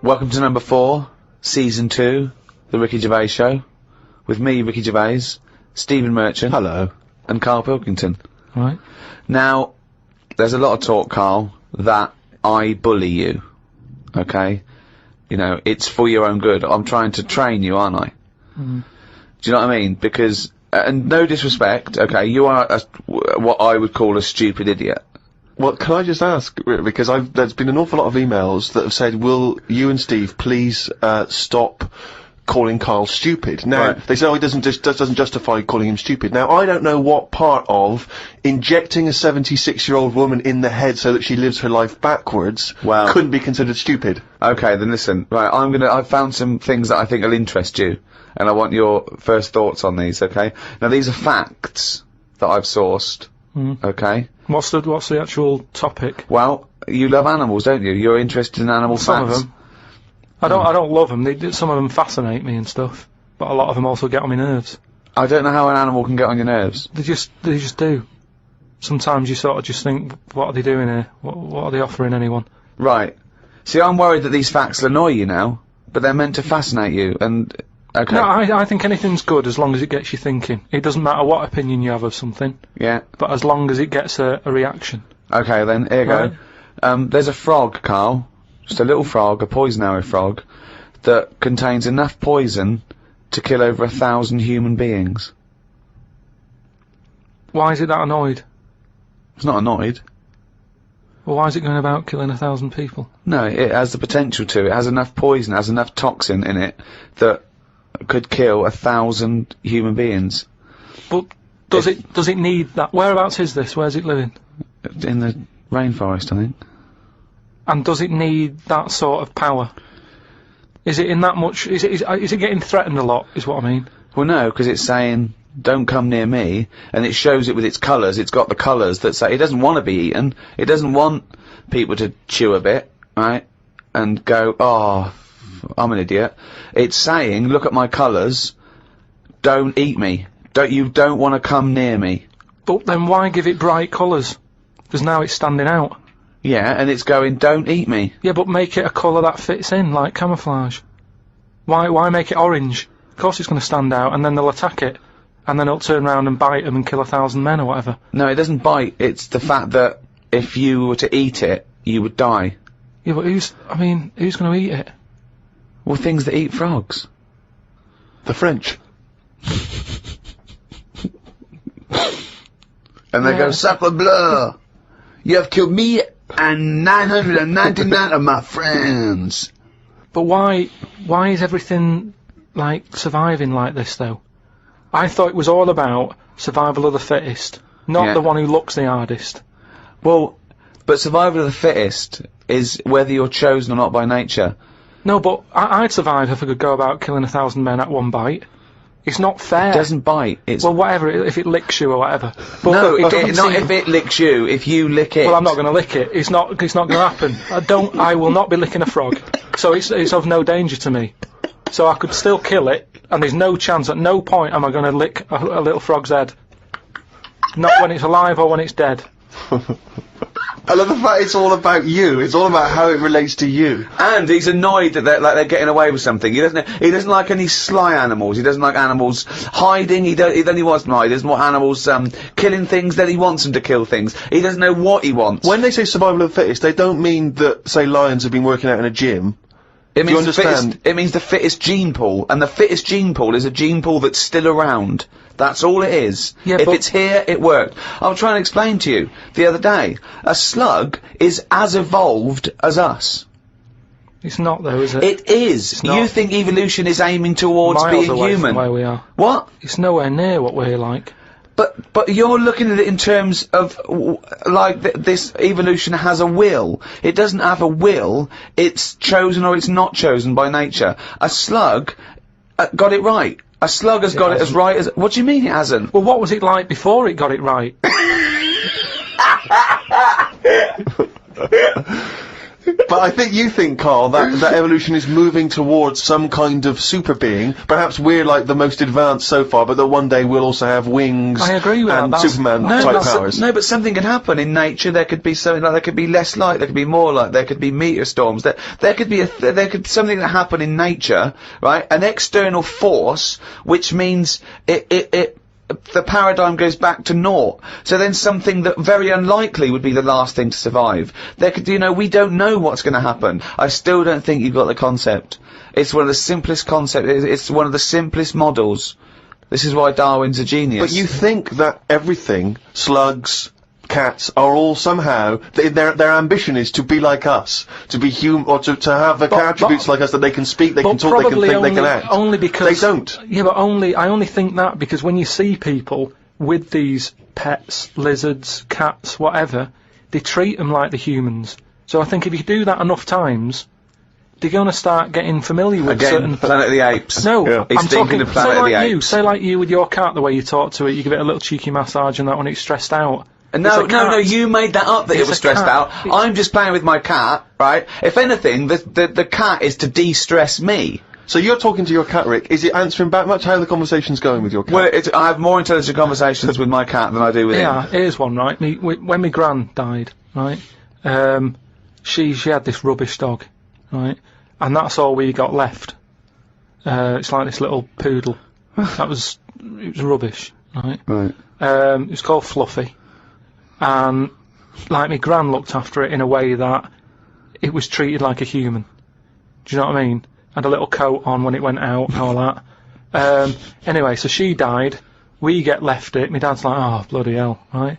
Welcome to number 4, season 2, the Ricky Gervais Show, with me, Ricky Gervais, Stephen Merchant. Hello. And Karl Pilkington. Right. Now, there's a lot of talk, Karl, that I bully you. Okay? You know, it's for your own good. I'm trying to train you, aren't I? Mm. Do you know what I mean? Because, and no disrespect, okay, you are what I would call a stupid idiot. Well, can I just ask, because there's been an awful lot of emails that have said, will you and Steve please, stop calling Karl stupid? Now, right. They say, oh, it doesn't justify calling him stupid. Now, I don't know what part of injecting a 76-year-old woman in the head so that she lives her life backwards couldn't be considered stupid. Okay, then listen, right, I've found some things that I think will interest you, and I want your first thoughts on these, okay? Now, these are facts that I've sourced, okay? What's the actual topic? Well, you love animals, don't you? You're interested in animal facts. Some of them. I don't love them. Some of them fascinate me and stuff, but a lot of them also get on my nerves. I don't know how an animal can get on your nerves. They just do. Sometimes you sort of just think, what are they doing here? What are they offering anyone? Right. See, I'm worried that these facts will annoy you now, but they're meant to fascinate you, and... Okay. No, I think anything's good as long as it gets you thinking. It doesn't matter what opinion you have of something. Yeah. But as long as it gets a reaction. Okay, then, here you go. There's a frog, Karl, just a little frog, a poison-arrow frog, that contains enough poison to kill over 1,000 human beings. Why is it that annoyed? It's not annoyed. Well, why is it going about killing 1,000 people? No, it has the potential to. It has enough poison, it has enough toxin in it that could kill 1,000 human beings. But does it need that? Whereabouts is this? Where's it living? In the rainforest, I think. And does it need that sort of power? Is it in that much? Is it getting threatened a lot? Is what I mean. Well, no, because it's saying, "Don't come near me," and it shows it with its colours. It's got the colours that say it doesn't want to be eaten. It doesn't want people to chew a bit, right, and go, "Oh, I'm an idiot." It's saying, "Look at my colours. Don't eat me. You don't want to come near me." But then why give it bright colours? Because now it's standing out. Yeah, and it's going, "Don't eat me." Yeah, but make it a colour that fits in, like camouflage. Why make it orange? Of course it's going to stand out, and then they'll attack it, and then it'll turn around and bite them and kill 1,000 men or whatever. No, it doesn't bite. It's the fact that if you were to eat it, you would die. Yeah, but who's going to eat it? Well, things that eat frogs. The French. And they go, "Sacre bleu! You have killed me and 999 of my friends." But why is everything, like, surviving like this, though? I thought it was all about survival of the fittest, not the one who looks the hardest. Well, but survival of the fittest is whether you're chosen or not by nature. No, but I'd survive if I could go about killing 1,000 men at one bite. It's not fair. It doesn't bite. It's... Well, whatever, if it licks you or whatever. But no, it doesn't not if it licks you, if you lick it. Well, I'm not going to lick it. It's not going to happen. I will not be licking a frog. So it's of no danger to me. So I could still kill it, and there's no chance, at no point am I going to lick a little frog's head. Not when it's alive or when it's dead. I love the fact it's all about you. It's all about how it relates to you. And he's annoyed that they're getting away with something. He doesn't like any sly animals. He doesn't like animals hiding. He wants them hide. He doesn't want animals killing things. Then he wants them to kill things. He doesn't know what he wants. When they say survival of the fittest, they don't mean that, say, lions have been working out in a gym. It means it means the fittest gene pool, and the fittest gene pool is a gene pool that's still around. That's all it is. Yeah, if it's here, it worked. I was trying to explain to you the other day. A slug is as evolved as us. It's not, though, is it? It is. You think evolution is aiming towards miles being away human? From where we are. What? It's nowhere near what we're like. But you're looking at it in terms of, like, this evolution has a will. It doesn't have a will. It's chosen or it's not chosen by nature. A slug got it right. A slug has got it as right as... What do you mean it hasn't? Well, what was it like before it got it right? But I think you think, Carl, that evolution is moving towards some kind of super being. Perhaps we're like the most advanced so far, but that one day we'll also have wings. I agree with and that. Superman type powers. No, but something can happen in nature. There could be something like there could be less light, there could be more light, there could be meteor storms. There could be something that happen in nature, right? An external force, which means the paradigm goes back to naught. So then something that very unlikely would be the last thing to survive. There could, we don't know what's going to happen. I still don't think you've got the concept. It's one of the simplest concepts. It's one of the simplest models. This is why Darwin's a genius. But you think that everything, slugs, cats, are all somehow, their ambition is to be like us, to be human, or to have the attributes like us, that they can speak, they can talk, they can think, they can act. Only because they don't. Yeah, but I only think that because when you see people with these pets, lizards, cats, whatever, they treat them like the humans. So I think if you do that enough times, they're going to start getting familiar with certain... Planet of the Apes. No, Yeah. I'm talking, of Planet of the Apes. Say like you with your cat, the way you talk to it, you give it a little cheeky massage and that when it's stressed out. No, you made that up that it was stressed out. I'm just playing with my cat, right? If anything, the cat is to de-stress me. So you're talking to your cat, Rick. Is it answering back much? How are the conversation's going with your cat? Well, I have more intelligent conversations with my cat than I do with him. Yeah, here's one, right? When my gran died, right, she had this rubbish dog, right, and that's all we got left. It's like this little poodle. It was rubbish, right? Right. It was called Fluffy. And like my gran looked after it in a way that it was treated like a human. Do you know what I mean? Had a little coat on when it went out and all that. Anyway, so she died. We left it. My dad's like, oh bloody hell, right?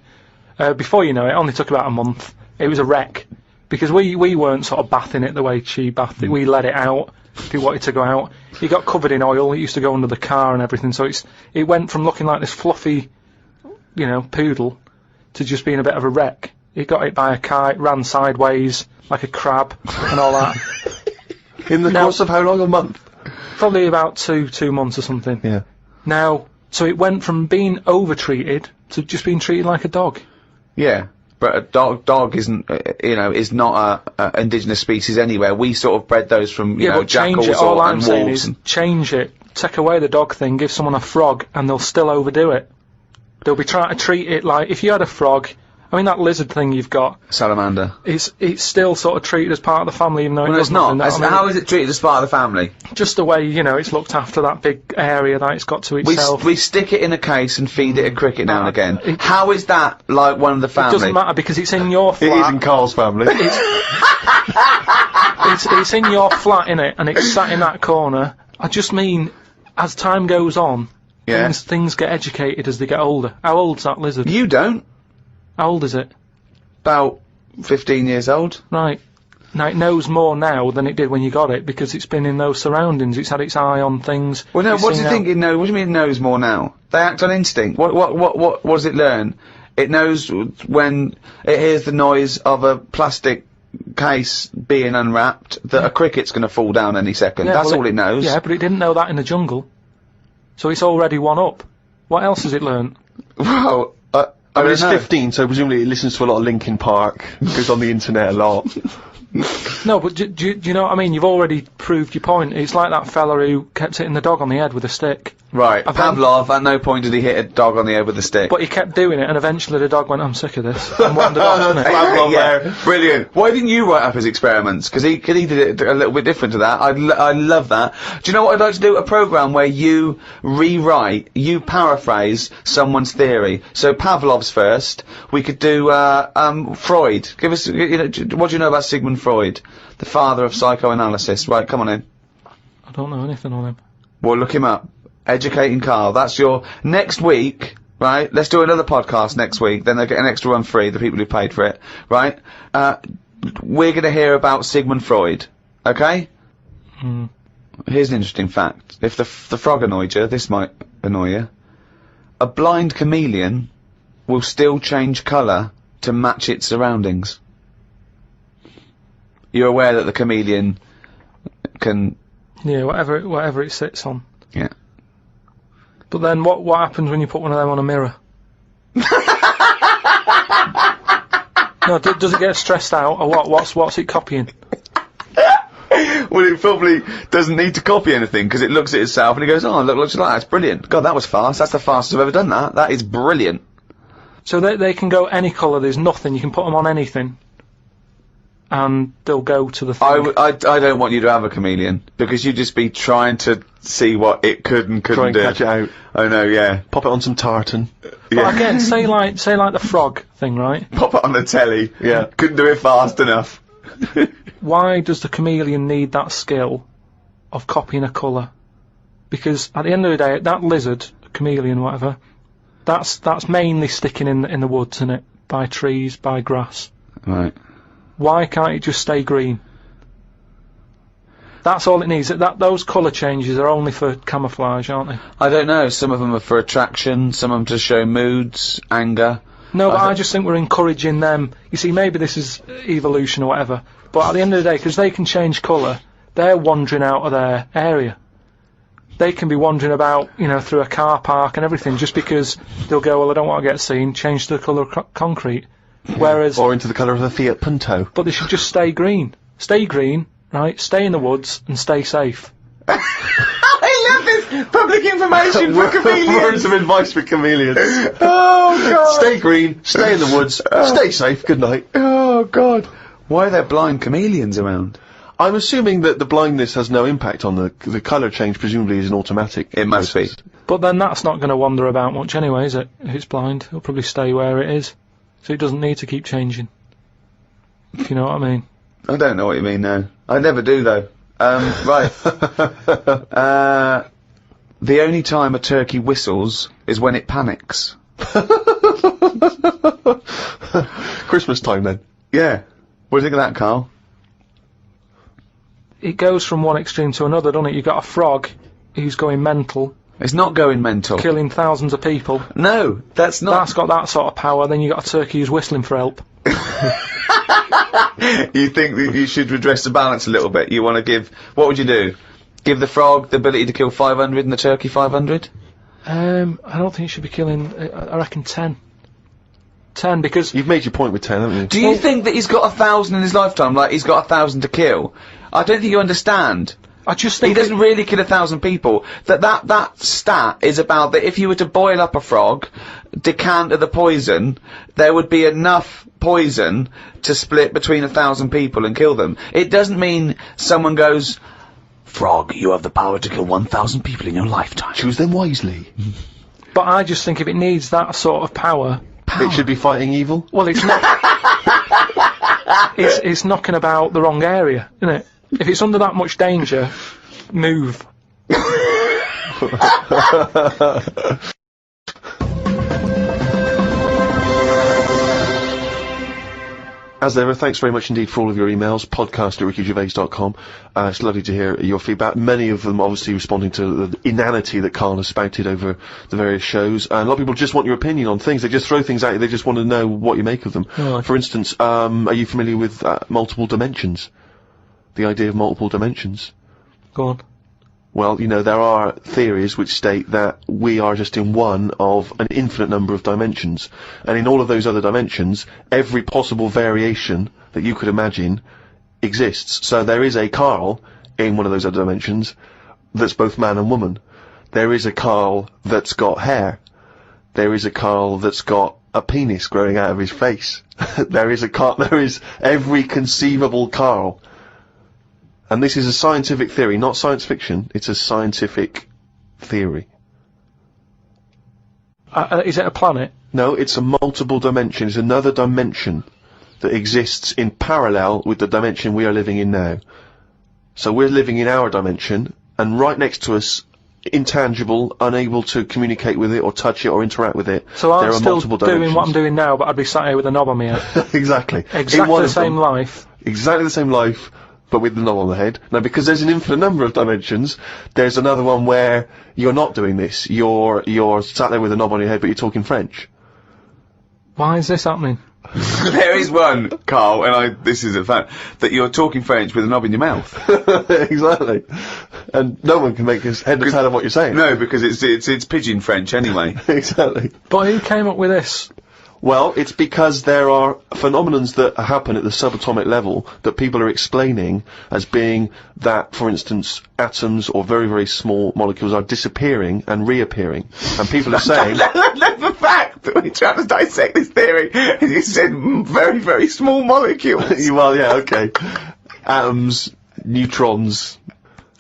Before you know it, only took about a month. It was a wreck because we weren't sort of bathing it the way she bathed it. We let it out if it wanted to go out. It got covered in oil. It used to go under the car and everything. So it went from looking like this fluffy, poodle, to just being a bit of a wreck. It got hit by a car, it ran sideways like a crab and all that. In the course of how long? A month? Probably about two months or something. Yeah. Now, so it went from being over-treated to just being treated like a dog. Yeah, but a dog isn't, is not a indigenous species anywhere. We sort of bred those from, but jackals change it. All I'm and saying wolves. is change it. Take away the dog thing, give someone a frog, and they'll still overdo it. They'll be trying to treat it like, if you had a frog, I mean that lizard thing you've got, Salamander. it's still sort of treated as part of the family, even though Well, it it's doesn't. not. How is it treated as part of the family? Just the way, it's looked after, that big area that it's got to itself. We stick it in a case and feed it a cricket now and again. How is that like one of the family? It doesn't matter because it's in your flat. It is in Carl's family. It's in your flat, innit, and it's sat in that corner. I just mean, as time goes on, Yeah. things get educated as they get older. How old's that lizard? You don't. How old is it? About 15 years old. Right. Now, it knows more now than it did when you got it, because it's been in those surroundings. It's had its eye on things. Well, no. It's What do seen you think it knows? What do you mean it knows more now? They act on instinct. What does it learn? It knows when it hears the noise of a plastic case being unwrapped that a cricket's going to fall down any second. Yeah, That's well, all it knows. Yeah, but it didn't know that in the jungle. So it's already one up. What else has it learnt? Well, I mean, don't it's know. 15, so presumably it listens to a lot of Linkin Park, goes on the internet a lot. No, but do you know what I mean? You've already proved your point. It's like that fella who kept hitting the dog on the head with a stick. Right. I've Pavlov, at no point did he hit a dog on the head with a stick. But he kept doing it, and eventually the dog went, I'm sick of this, and wandered off, didn't it? Pavlov there. Brilliant. Why didn't you write up his experiments? Because he did it a little bit different to that. I love that. Do you know what I'd like to do? A program where you you paraphrase someone's theory. So Pavlov's first. We could do Freud. Give us, what do you know about Sigmund Freud, the father of psychoanalysis? Right, come on in. I don't know anything on him. Well, look him up. Educating Carl. That's your next week, right? Let's do another podcast next week. Then they get an extra one free, the people who paid for it, right? We're going to hear about Sigmund Freud, okay? Here's an interesting fact. If the frog annoyed you, this might annoy you. A blind chameleon will still change colour to match its surroundings. You're aware that the chameleon can... Yeah, whatever it sits on. Yeah. But then what happens when you put one of them on a mirror? No, does it get stressed out, or what? What's it copying? Well, it probably doesn't need to copy anything, because it looks at itself and it goes, oh, look, looks like that. That's brilliant. God, that was fast. That's the fastest I've ever done that. That is brilliant. So they can go any colour, there's nothing, you can put them on anything, and they'll go to the thing. I don't want you to have a chameleon, because you'd just be trying to see what it could and couldn't do. Try and catch it out. I know, yeah. Pop it on some tartan. But again, say like the frog thing, right? Pop it on the telly. Yeah. Couldn't do it fast enough. Why does the chameleon need that skill of copying a colour? Because at the end of the day, that lizard, chameleon, whatever, that's mainly sticking in the woods, isn't it? By trees, by grass. Right. Why can't it just stay green? That's all it needs. Those colour changes are only for camouflage, aren't they? I don't know. Some of them are for attraction, some of them to show moods, anger. No, but I just think we're encouraging them. You see, maybe this is evolution or whatever, but at the end of the day, because they can change colour, they're wandering out of their area. They can be wandering about, you know, through a car park and everything, just because they'll go, well, I don't want to get seen, change to the colour of concrete. Whereas... Or into the colour of a Fiat Punto. But they should just stay green. Stay green, right? Stay in the woods and stay safe. I love this public information for chameleons. Words of advice for chameleons. Oh, God. Stay green, stay in the woods, stay safe, good night. Oh, God. Why are there blind chameleons around? I'm assuming that the blindness has no impact on the colour change, presumably is an automatic. It must be. But then that's not going to wander about much anyway, is it? If it's blind, it'll probably stay where it is. So it doesn't need to keep changing. If you know what I mean. I don't know what you mean now. I never do, though. Right. The only time a turkey whistles is when it panics. Christmas time, then. Yeah. What do you think of that, Carl? It goes from one extreme to another, doesn't it? You've got a frog who's going mental, It's not going mental. killing thousands of people. No, that's not. That's got that sort of power. Then you got a turkey who's whistling for help. You think that you should redress the balance a little bit? You want to give... What would you do? Give the frog the ability to kill 500 and the turkey 500? I don't think you should be killing... I reckon 10. 10, because... You've made your point with 10, haven't you? Do you think that he's got 1,000 in his lifetime, like he's got 1,000 to kill? I don't think you understand. I just He think... doesn't really kill 1,000 people. That stat is about that if you were to boil up a frog, decant the poison, there would be enough poison to split between 1,000 people and kill them. It doesn't mean someone goes, frog, you have the power to kill 1,000 people in your lifetime. Choose them wisely. But I just think if it needs that sort of power... It should be fighting evil. Well, it's not... it's knocking about the wrong area, isn't it? If it's under that much danger, move. As ever, thanks very much indeed for all of your emails, podcast@rickygervais.com. It's lovely to hear your feedback. Many of them obviously responding to the inanity that Carl has spouted over the various shows. And a lot of people just want your opinion on things. They just throw things at you. They just want to know what you make of them. Oh. For instance, are you familiar with multiple dimensions? The idea of multiple dimensions? Go on. Well, you know, there are theories which state that we are just in one of an infinite number of dimensions. And in all of those other dimensions, every possible variation that you could imagine exists. So there is a Carl in one of those other dimensions that's both man and woman. There is a Carl that's got hair. There is a Carl that's got a penis growing out of his face. There is every conceivable Carl. And this is a scientific theory, not science fiction. It's a scientific theory. Is it a planet? No, it's a multiple dimension. It's another dimension that exists in parallel with the dimension we are living in now. So we're living in our dimension, and right next to us, intangible, unable to communicate with it or touch it or interact with it. So there I'm are still multiple doing dimensions. what I'm doing now, but I'd be sat here with a knob on my head. Exactly. Exactly the same life. Exactly the same life, but with the knob on the head. Now, because there's an infinite number of dimensions, there's another one where you're not doing this. You're sat there with a knob on your head, but you're talking French. Why is this happening? There is one, Carl, and this is a fact, that you're talking French with a knob in your mouth. Exactly. And no one can make his head or tail of what you're saying. No, because it's pigeon French anyway. Exactly. But who came up with this? Well, it's because there are phenomenons that happen at the subatomic level that people are explaining as being that, for instance, atoms or very, very small molecules are disappearing and reappearing. And people are saying... The fact that when you're trying to dissect this theory, you said very, very small molecules. Well, yeah, okay. Atoms, neutrons...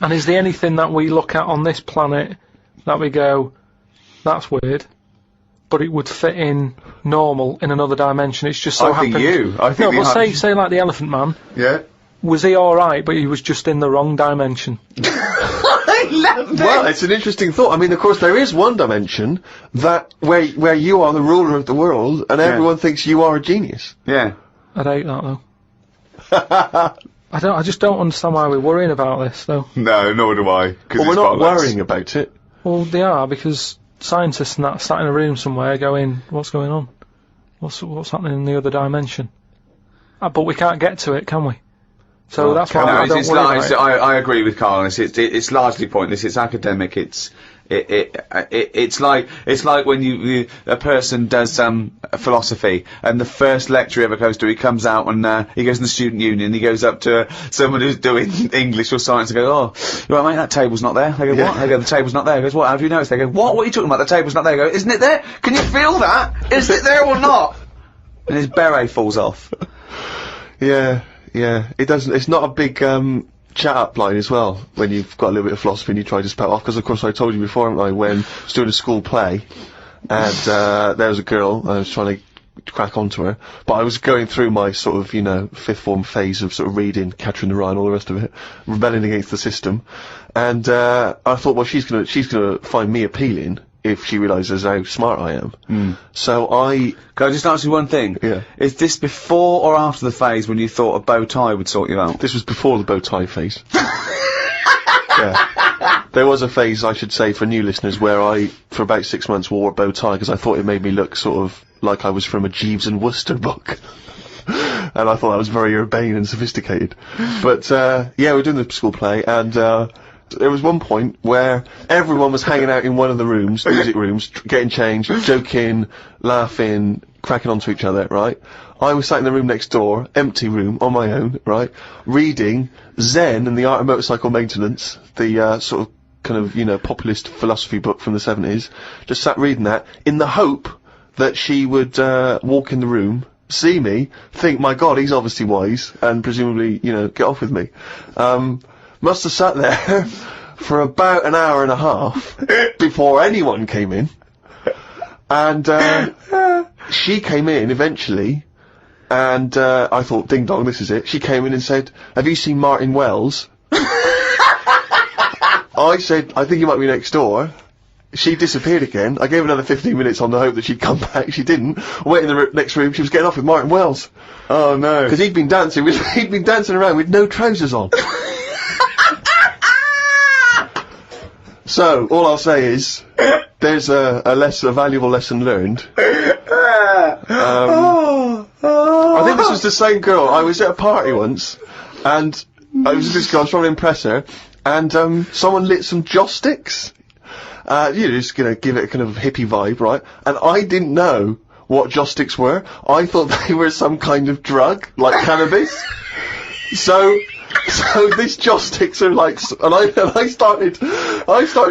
And is there anything that we look at on this planet that we go, that's weird, but it would fit in normal in another dimension? It's just so happened. I think no, well, say like the Elephant Man. Yeah. Was he alright, but he was just in the wrong dimension? I love it. Well, it's an interesting thought. I mean, of course, there is one dimension that where you are the ruler of the world, and everyone thinks you are a genius. Yeah. I'd hate that though. I just don't understand why we're worrying about this though. No, nor do I. Well, we're not worrying about it. Well, they are, because scientists and that sat in a room somewhere going, what's going on? What's happening in the other dimension? But we can't get to it, can we? So that's why I don't worry about it. I agree with Carl on this. It's largely pointless. It's academic. It's like when a person does philosophy, and the first lecture he ever goes to, he comes out and he goes in the student union. He goes up to someone who's doing English or science and goes, "Oh, you right, mate? That table's not there." They go, "What?" They go, "The table's not there." He goes, "What? How do you notice?" They go, "What? What are you talking about? The table's not there." He goes, "Isn't it there? Can you feel that? Is it there or not?" And his beret falls off. Yeah. It doesn't. It's not a big chat up line as well when you've got a little bit of philosophy and you try to spout off. Because of course I told you before, haven't I, when I was doing a school play, and there was a girl. I was trying to crack onto her, but I was going through my sort of fifth form phase of sort of reading Catcher in the Rye and all the rest of it, rebelling against the system, and I thought, well, she's gonna find me appealing if she realises how smart I am. So Can I just ask you one thing? Yeah. Is this before or after the phase when you thought a bow tie would sort you out? This was before the bow tie phase. Yeah. There was a phase, I should say, for new listeners, where I, for about 6 months, wore a bow tie because I thought it made me look sort of like I was from a Jeeves and Wooster book. And I thought I was very urbane and sophisticated. But, yeah, we're doing the school play, and, there was one point where everyone was hanging out in one of the rooms, music rooms, getting changed, joking, laughing, cracking onto each other, right? I was sat in the room next door, empty room, on my own, right? Reading Zen and the Art of Motorcycle Maintenance, the, sort of, kind of, populist philosophy book from the 70s. Just sat reading that, in the hope that she would, walk in the room, see me, think, my God, he's obviously wise, and presumably, get off with me. Must have sat there for about an hour and a half before anyone came in. And, she came in eventually, and, I thought, ding dong, this is it. She came in and said, "Have you seen Martin Wells?" I said, "I think he might be next door." She disappeared again. I gave her another 15 minutes on the hope that she'd come back. She didn't. Wait in the next room, she was getting off with Martin Wells. Oh no. Because he'd been dancing around with no trousers on. So, all I'll say is, there's a valuable lesson learned. I think this was the same girl. I was at a party once, and I was with this girl, I was trying to impress her, and, someone lit some joss sticks. Just gonna give it a kind of hippie vibe, right? And I didn't know what joss sticks were. I thought they were some kind of drug, like cannabis. So these joss sticks are like, and I started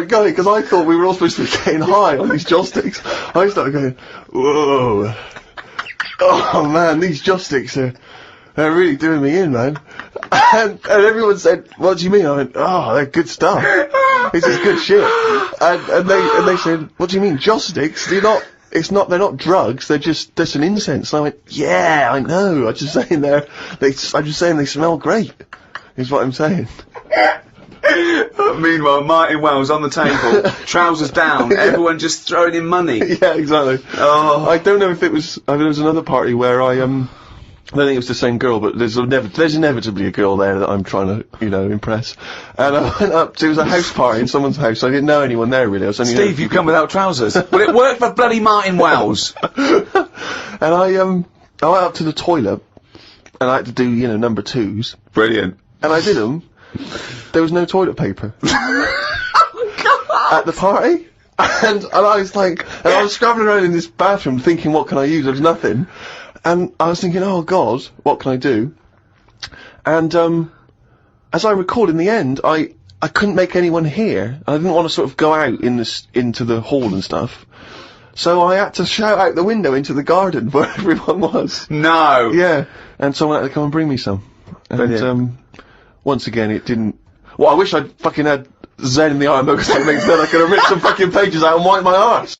going, because I thought we were all supposed to be getting high on these joss sticks. I started going, whoa. Oh man, these joss sticks they're really doing me in, man. And everyone said, "What do you mean?" I went, "Oh, they're good stuff. This is good shit." And they said, "What do you mean, joss sticks? They're not drugs, they're just an incense." And I went, "Yeah, I know, I'm just saying they smell great, is what I'm saying." Meanwhile, Martin Wells on the table, trousers down, everyone just throwing in money. Yeah, exactly. Oh. I don't know if there was another party where I don't think it was the same girl, but there's inevitably a girl there that I'm trying to, impress. And I went up to, it was a house party in someone's house, I didn't know anyone there really. I was only Steve, you come without trousers. Well, it worked for bloody Martin Wells. And I went up to the toilet, and I had to do, number twos. Brilliant. And I did them. There was no toilet paper. Oh, God. At the party. And I was like, and I was scrabbling around in this bathroom thinking, what can I use? There's nothing. And I was thinking, oh God, what can I do? And, as I recall, in the end, I couldn't make anyone hear. I didn't want to sort of go out into the hall and stuff. So I had to shout out the window into the garden where everyone was. No! Yeah. And someone had to come and bring me some. And, Brilliant. once again, it didn't... Well, I wish I'd fucking had Zen in the Iron Book techniques, then I could have ripped some fucking pages out and wiped my arse.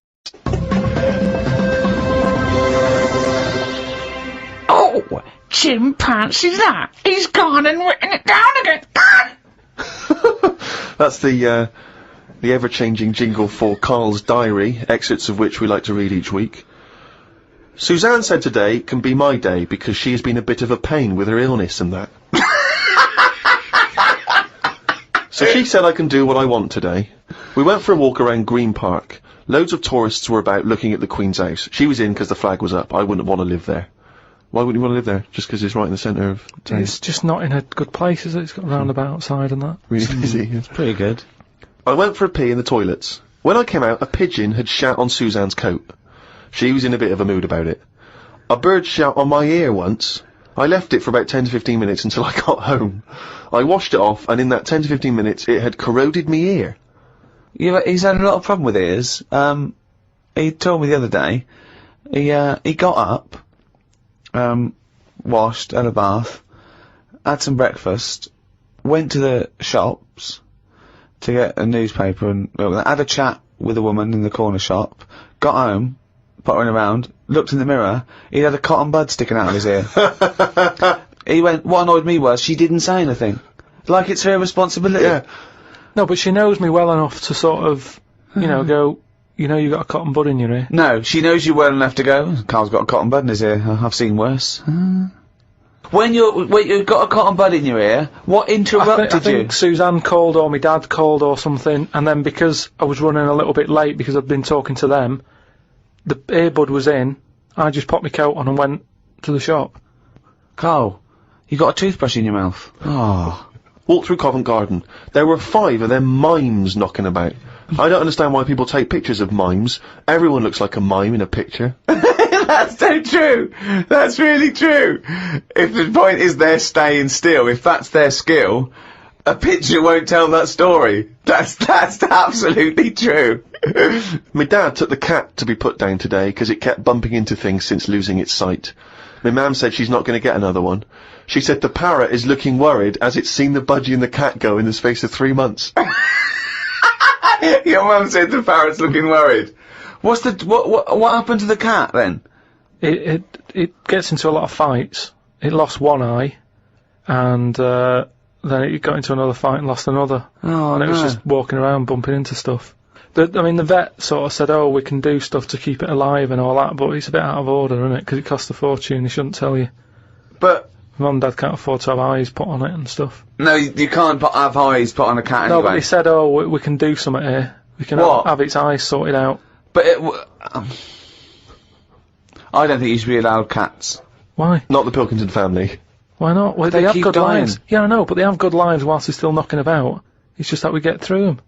Oh, chimpanzee's that? He's gone and written it down again. That's the ever-changing jingle for Carl's diary, excerpts of which we like to read each week. Suzanne said today can be my day because she has been a bit of a pain with her illness and that. So she said I can do what I want today. We went for a walk around Green Park. Loads of tourists were about looking at the Queen's house. She was in because the flag was up. I wouldn't want to live there. Why wouldn't you want to live there? Just because it's right in the centre of town? It's just not in a good place, is it? It's got a roundabout outside and that. Really busy. It's pretty good. I went for a pee in the toilets. When I came out, a pigeon had shat on Suzanne's coat. She was in a bit of a mood about it. A bird shat on my ear once. I left it for about 10 to 15 minutes until I got home. I washed it off, and in that 10 to 15 minutes, it had corroded me ear. Yeah, he's had a lot of problem with ears. He told me the other day, he got up, washed, had a bath, had some breakfast, went to the shops to get a newspaper and had a chat with a woman in the corner shop, got home, pottering around, looked in the mirror, he had a cotton bud sticking out of his ear. He went, what annoyed me was, she didn't say anything. Like it's her responsibility. Yeah. No, but she knows me well enough to sort of, you know, go, you know you got a cotton bud in your ear. No, she knows you well enough to go, Carl's got a cotton bud in his ear, I've seen worse. When you've got a cotton bud in your ear, what interrupted I think Suzanne called or my dad called or something, and then because I was running a little bit late because I'd been talking to them, the earbud was in, I just popped my coat on and went to the shop. Carl, you got a toothbrush in your mouth. Oh. Walked through Covent Garden. There were 5 of them mimes knocking about. I don't understand why people take pictures of mimes. Everyone looks like a mime in a picture. That's so true. That's really true. If the point is they're staying still, if that's their skill, a picture won't tell that story. That's absolutely true. My dad took the cat to be put down today because it kept bumping into things since losing its sight. My mum said she's not going to get another one. She said the parrot is looking worried as it's seen the budgie and the cat go in the space of 3 months. Your mum said the parrot's looking worried. What happened to the cat then? It gets into a lot of fights. It lost one eye, and then it got into another fight and lost another. Oh, and it was just walking around bumping into stuff. I mean, the vet sort of said, oh, we can do stuff to keep it alive and all that, but it's a bit out of order, isn't it? Because it costs a fortune, they shouldn't tell you. But Mum and Dad can't afford to have eyes put on it and stuff. no, you can't have eyes put on a cat No, anyway. but they said, oh, we can do something here. We can What? have its eyes sorted out. But I don't think you should be allowed cats. Why? Not the Pilkington family. Why not? Well, They they have keep good dying. lives. Yeah, I know, but they have good lives whilst they're still knocking about. It's just that we get through them.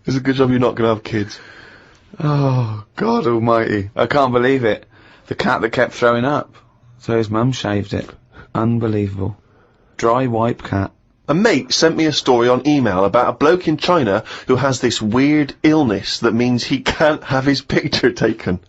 It's a good job you're not going to have kids. Oh, God almighty. I can't believe it. The cat that kept throwing up. So his mum shaved it. Unbelievable. Dry wipe cat. A mate sent me a story on email about a bloke in China who has this weird illness that means he can't have his picture taken.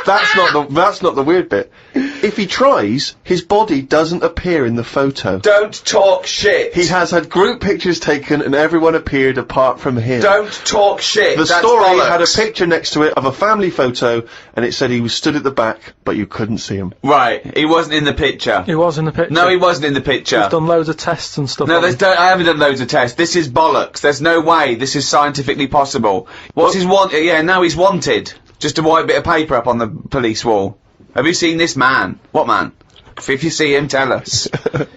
That's not the weird bit. If he tries, his body doesn't appear in the photo. Don't talk shit. He has had group pictures taken and everyone appeared apart from him. Don't talk shit. The That's story bollocks. had a picture next to it of a family photo and it said he was stood at the back, but you couldn't see him. Right, he wasn't in the picture. He was in the picture. No, he wasn't in the picture. We've done loads of tests and stuff. No, on him. I haven't done loads of tests. This is bollocks. There's no way this is scientifically possible. What's his yeah, now he's wanted. Just a white bit of paper up on the police wall. Have you seen this man? What man? If you see him, tell us.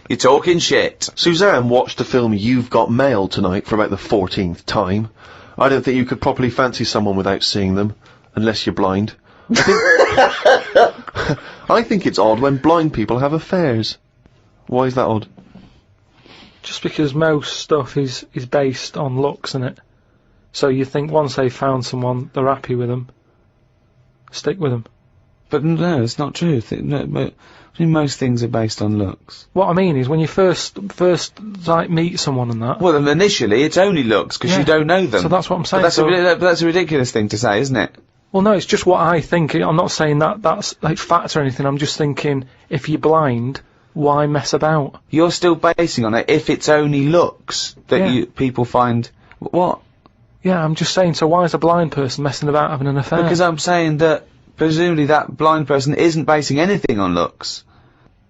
You're talking shit. Suzanne watched the film You've Got Mail tonight for about the 14th time. I don't think you could properly fancy someone without seeing them, unless you're blind. I think it's odd when blind people have affairs. Why is that odd? Just because most stuff is based on looks, isn't it? So you think once they've found someone, they're happy with them, stick with them. But no, it's not true. Most things are based on looks. What I mean is when you first like meet someone and that. Well, then initially it's only looks because you don't know them. So that's what I'm saying. But that's a ridiculous thing to say, isn't it? Well, no, it's just what I think. I'm not saying that's like fact or anything. I'm just thinking if you're blind, why mess about? You're still basing on it if it's only looks that people find. What? Yeah, I'm just saying. So why is a blind person messing about having an affair? Because I'm saying that presumably that blind person isn't basing anything on looks.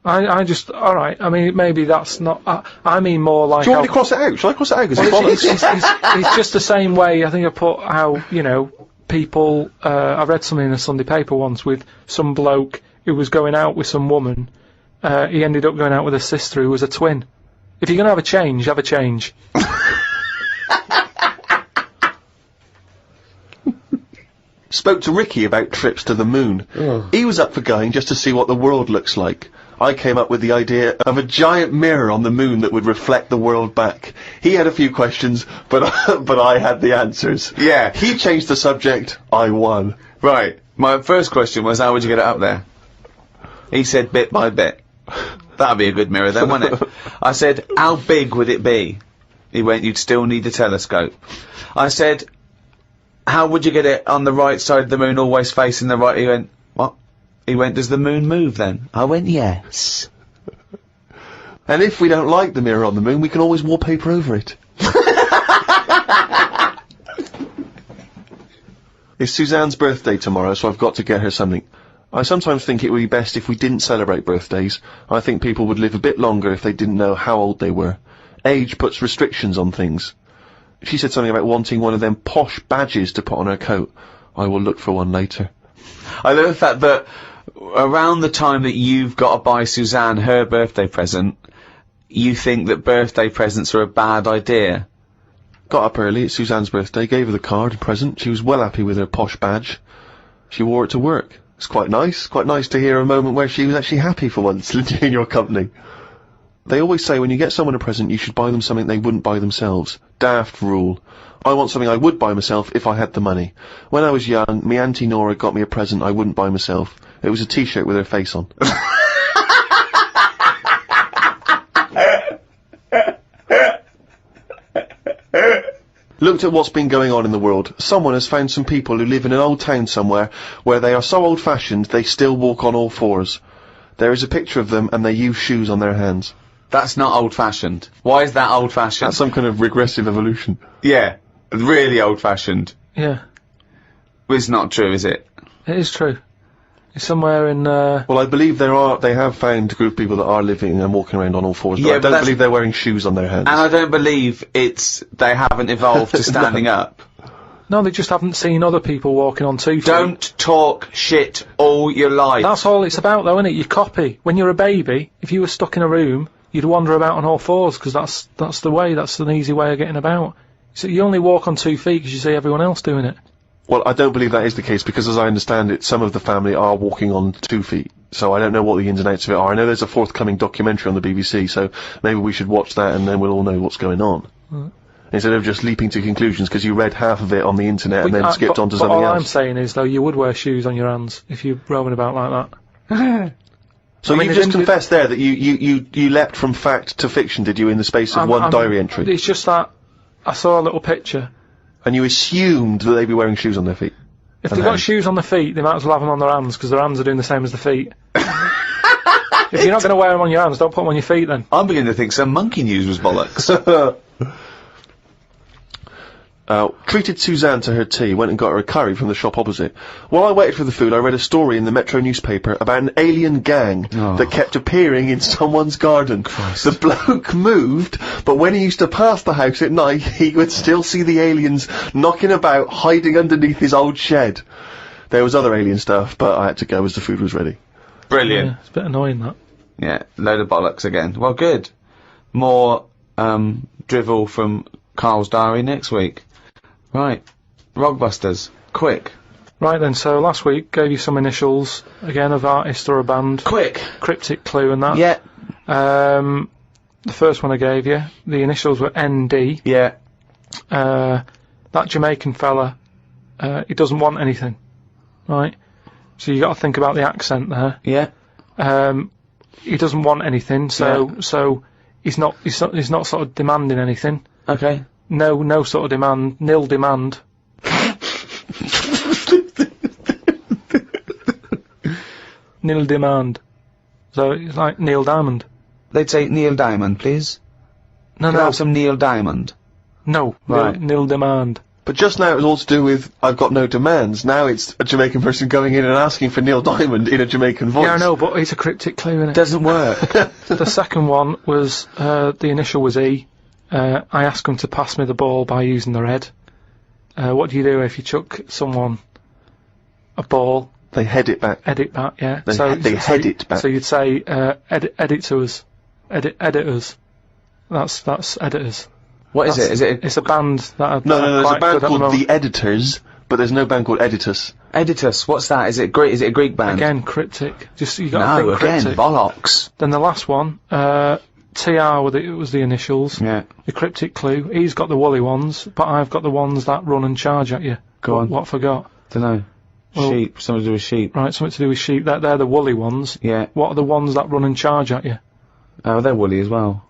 Alright, I mean, maybe that's not, I mean more like... Do you want me to cross it out? Shall I cross it out? It's just the same way, I think I put how, you know, people, I read something in a Sunday paper once with some bloke who was going out with some woman, he ended up going out with a sister who was a twin. If you're gonna have a change, have a change. Spoke to Ricky about trips to the moon. He was up for going just to see what the world looks like. I came up with the idea of a giant mirror on the moon that would reflect the world back. He had a few questions, but I had the answers. Yeah. He changed the subject, I won. Right. My first question was, how would you get it up there? He said bit by bit. That'd be a good mirror then, wouldn't it? I said, how big would it be? He went, you'd still need a telescope. I said, how would you get it on the right side of the moon, always facing the right? He went, what? He went, does the moon move then? I went, yes. And if we don't like the mirror on the moon, we can always wallpaper over it. It's Suzanne's birthday tomorrow, so I've got to get her something. I sometimes think it would be best if we didn't celebrate birthdays. I think people would live a bit longer if they didn't know how old they were. Age puts restrictions on things. She said something about wanting one of them posh badges to put on her coat. I will look for one later. I love the fact that around the time that you've got to buy Suzanne her birthday present, you think that birthday presents are a bad idea. Got up early, it's Suzanne's birthday, gave her the card and present. She was well happy with her posh badge. She wore it to work. It's quite nice to hear a moment where she was actually happy for once in your company. They always say when you get someone a present, you should buy them something they wouldn't buy themselves. Daft rule. I want something I would buy myself if I had the money. When I was young, me Auntie Nora got me a present I wouldn't buy myself. It was a t-shirt with her face on. Looked at what's been going on in the world. Someone has found some people who live in an old town somewhere where they are so old-fashioned they still walk on all fours. There is a picture of them and they use shoes on their hands. That's not old-fashioned. Why is that old-fashioned? That's some kind of regressive evolution. Yeah, really old-fashioned. Yeah. Well, it's not true, is it? It is true. It's somewhere in, Well, I believe they have found a group of people that are living and walking around on all fours, but Yeah, I but don't believe they're wearing shoes on their hands. And I don't believe they haven't evolved to standing up. No, they just haven't seen other people walking on 2 feet. Don't talk shit all your life. That's all it's about, though, isn't it? You copy. When you're a baby, if you were stuck in a room, you'd wander about on all fours, because that's the way, that's an easy way of getting about. So you only walk on 2 feet because you see everyone else doing it. Well, I don't believe that is the case, because as I understand it, some of the family are walking on 2 feet. So I don't know what the ins and outs of it are. I know there's a forthcoming documentary on the BBC, so maybe we should watch that and then we'll all know what's going on. Instead of just leaping to conclusions because you read half of it on the internet and then skipped on to something all else. I'm saying is, though, you would wear shoes on your hands if you're roaming about like that. So you just confessed there that you leapt from fact to fiction, did you, in the space of one diary entry? It's just that I saw a little picture. And you assumed that they'd be wearing shoes on their feet? If they've got shoes on their feet, they might as well have them on their hands, because their hands are doing the same as the feet. If you're not going to wear them on your hands, don't put them on your feet then. I'm beginning to think some monkey news was bollocks. Treated Suzanne to her tea, went and got her a curry from the shop opposite. While I waited for the food, I read a story in the Metro newspaper about an alien gang that kept appearing in someone's garden. Christ. The bloke moved, but when he used to pass the house at night, he would still see the aliens knocking about, hiding underneath his old shed. There was other alien stuff, but I had to go as the food was ready. Brilliant. Yeah, it's a bit annoying, that. Yeah, load of bollocks again. Well, good. More, drivel from Carl's diary next week. Right. Rogbusters. Quick. Right then, so last week gave you some initials, again, of artist or a band. Quick. Cryptic clue and that. Yeah. the first one I gave you, the initials were ND. Yeah. That Jamaican fella, he doesn't want anything, right? So you got to think about the accent there. Yeah. He doesn't want anything, so he's not sort of demanding anything. Okay. No sort of demand, nil demand. Nil demand. So it's like Neil Diamond. They'd say Neil Diamond, please. No, Could I have some Neil Diamond? No. Right. Nil demand. But just now it was all to do with I've got no demands. Now it's a Jamaican person going in and asking for Neil Diamond in a Jamaican voice. Yeah, I know, but it's a cryptic clue, innit? Doesn't work. The second one was, the initial was E. I asked him to pass me the ball by using their head. What do you do if you chuck someone a ball? They head it back. Edit back, yeah. They head it back. So you'd say, edit to us. Editors. That's editors. What is it? Is it It's a band that are No, there's a quite band good at the called moment. The Editors, but there's no band called Editus. Editus? What's that? Is it Greek? Is it a Greek band? Again, cryptic. Just you got to No, think again, cryptic. bollocks. Then the last one, TR was the initials. Yeah. The cryptic clue. He's got the woolly ones, but I've got the ones that run and charge at you. Go on. What forgot? Dunno. Well- Sheep. Something to do with sheep. Right, something to do with sheep. They're the woolly ones. Yeah. What are the ones that run and charge at you? Oh, they're woolly as well.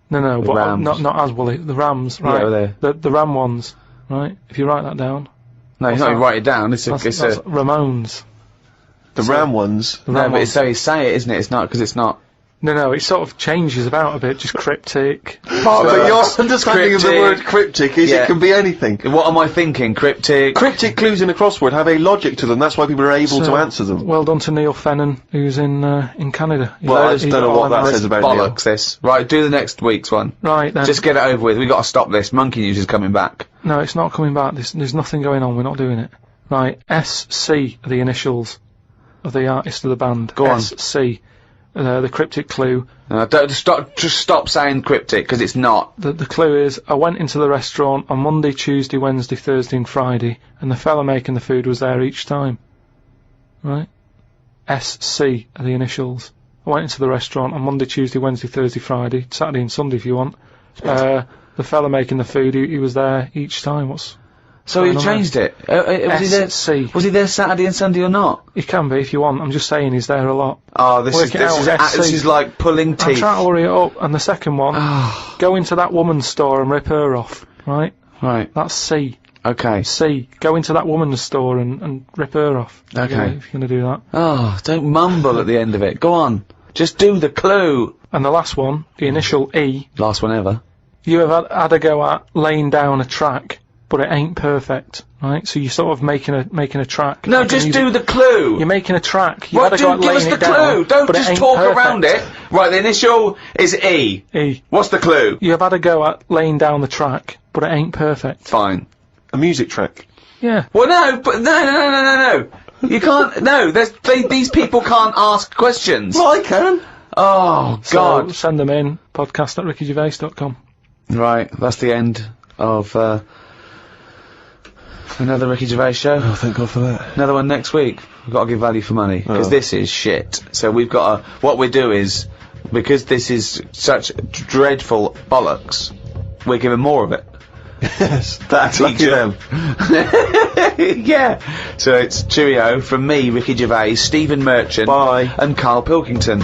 No, The but rams. not as woolly. The rams, right? Yeah, they're- The ram ones, right? If you write that down, No, What's you not that? even write it down. It's that's a. Ramones. The Ram ones. The No, ram but ones. it's how you say it, isn't it? It's not because it's not. No, it sort of changes about a bit, just cryptic. But your understanding of the Cryptic. word cryptic is Yeah. it can be anything. What am I thinking? Cryptic. Cryptic clues in a crossword have a logic to them. That's why people are able to So, answer them. Well done to Neil Fennon, who's in Canada. Well, I just He's don't know got what all that them- says about Neil. Bollocks this. Right, do the next week's one. Right then. Just get it over with. We got to stop this. Monkey News is coming back. No, it's not coming back. There's nothing going on. We're not doing it. Right, SC are the initials of the artist of the band. Go on. SC. The cryptic clue. Don't just stop saying cryptic because it's not. The clue is, I went into the restaurant on Monday, Tuesday, Wednesday, Thursday and Friday, and the fella making the food was there each time. Right? SC are the initials. I went into the restaurant on Monday, Tuesday, Wednesday, Thursday, Friday, Saturday and Sunday if you want. The fella making the food, he was there each time. So you changed it. Was he there? SC. Was he there Saturday and Sunday or not? He can be if you want. I'm just saying he's there a lot. Oh, this Work it out, SC. is like pulling I'm teeth. trying to hurry it up. And the second one, go into that woman's store and rip her off. Right? Right. That's C. Okay. C. Go into that woman's store and rip her off. Okay. If you're going to do that. Oh, don't mumble at the end of it. Go on. Just do the clue. And the last one, the initial E, Last one ever. you have had a go at laying down a track, but it ain't perfect, right? So you're sort of making a track. No, Like just an do easy- the clue. You're making a track. You've Right, had a go at give us laying the it down, clue. Don't but it just ain't talk perfect. around it. Right, the initial is E. E. What's the clue? You have had a go at laying down the track, but it ain't perfect. Fine. A music track. Yeah. Well, no, but no. You can't. No, these people can't ask questions. Well, I can. Oh So God. send them in, podcast@rickygervais.com. Right, that's the end of another Ricky Gervais show. Oh, thank God for that. Another one next week. We've got to give value for money because Oh. this is shit. So we've got to. What we do is because this is such dreadful bollocks, we're giving more of it. Yes, that's lucky them. Yeah. So it's cheerio from me, Ricky Gervais, Stephen Merchant, Bye. and Karl Pilkington.